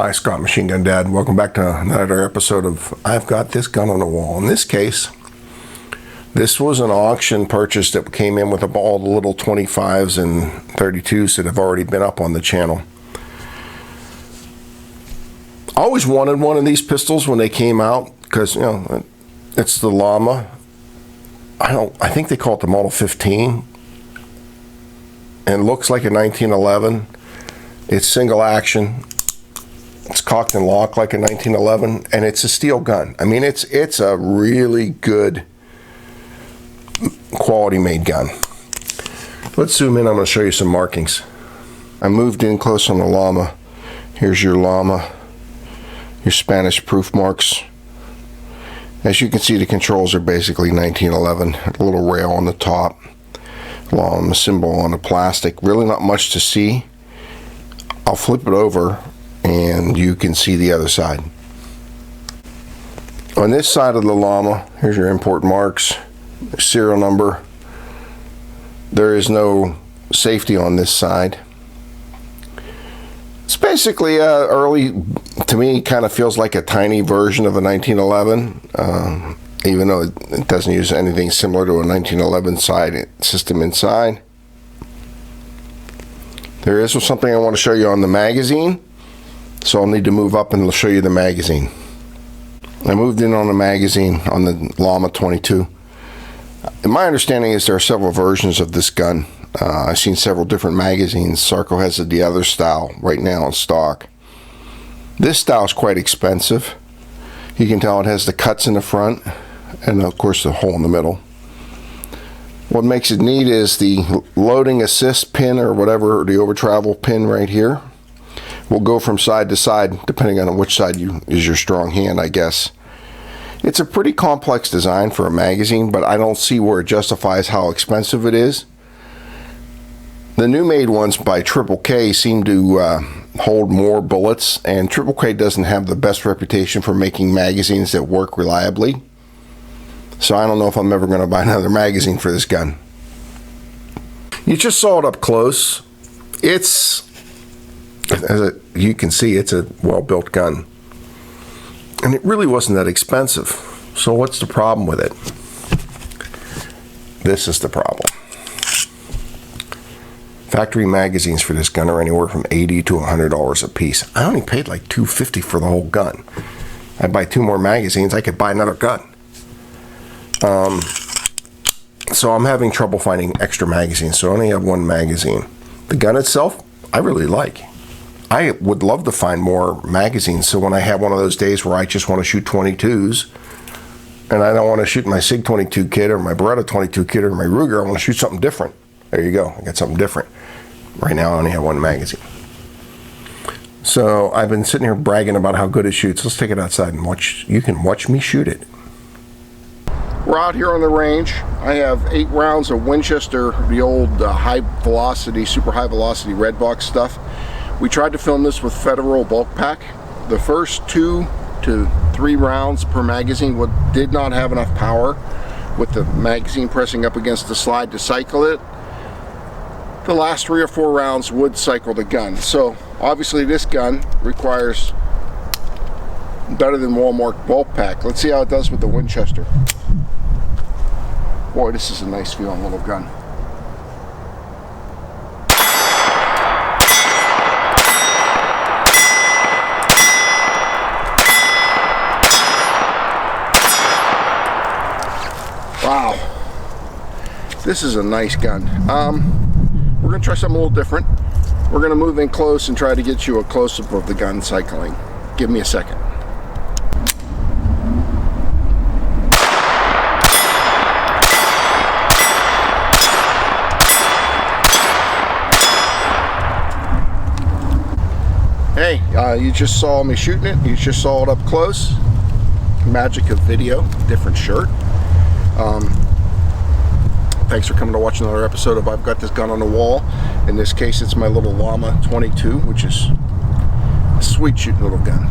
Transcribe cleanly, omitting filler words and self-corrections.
Hi, Scott Machine Gun Dad. Welcome back to another episode of I've Got This Gun on the Wall. In this case, this was an auction purchase that came in with all the little 25s and 32s that have already been up on the channel. I always wanted one of these pistols when they came out because, you know, it's the Llama. I think they call it the Model 15. And it looks like a 1911. It's single action. It's cocked and locked like a 1911, and it's a steel gun. I mean, it's a really good quality made gun. Let's zoom in. I'm going to show you some markings. I moved in close on the Llama. Here's your Llama, your Spanish proof marks. As you can see, the controls are basically 1911. A little rail on the top, Llama symbol on the plastic. Really not much to see. I'll flip it over and you can see the other side. On this side of the Llama, here's your import marks, serial number. There is no safety on this side. It's basically early, to me, kind of feels like a tiny version of a 1911, even though it doesn't use anything similar to a 1911 system inside. There is something I want to show you on the magazine. So I'll need to move up and I'll show you the magazine. I moved in on the magazine on the Llama 22. And my understanding is there are several versions of this gun. I've seen several different magazines. Sarco has the other style right now in stock. This style is quite expensive. You can tell it has the cuts in the front and of course the hole in the middle. What makes it neat is the loading assist pin or whatever, the over travel pin right here. Will go from side to side depending on which side is your strong hand, I guess. It's a pretty complex design for a magazine, but I don't see where it justifies how expensive it is. The new made ones by Triple K seem to hold more bullets, and Triple K doesn't have the best reputation for making magazines that work reliably. So I don't know if I'm ever going to buy another magazine for this gun. You just saw it up close. You can see it's a well-built gun, and it really wasn't that expensive. So what's the problem with it? This is the problem. Factory magazines for this gun are anywhere from $80 to $100 a piece. I only paid like $250 for the whole gun. I'd buy 2 more magazines, I could buy another gun. So I'm having trouble finding extra magazines, so I only have 1 magazine. The gun itself, I really like. I would love to find more magazines, so when I have one of those days where I just want to shoot 22s, and I don't want to shoot my SIG 22 kit or my Beretta 22 kit or my Ruger, I want to shoot something different. There you go, I got something different. Right now I only have 1 magazine. So I've been sitting here bragging about how good it shoots. Let's take it outside and watch. You can watch me shoot it. We're out here on the range. I have 8 rounds of Winchester, the old high velocity, super high velocity red box stuff. We tried to film this with Federal bulk pack. The first 2 to 3 rounds per magazine did not have enough power with the magazine pressing up against the slide to cycle it. The last 3 or 4 rounds would cycle the gun. So obviously this gun requires better than Walmart bulk pack. Let's see how it does with the Winchester. Boy, this is a nice feeling little gun. Wow, this is a nice gun. We're going to try something a little different. We're going to move in close and try to get you a close-up of the gun cycling. Give me a second. Hey, you just saw me shooting it. You just saw it up close. Magic of video, different shirt. Thanks for coming to watch another episode of I've Got This Gun on the Wall. In this case, it's my little Llama 22, which is a sweet shooting little gun.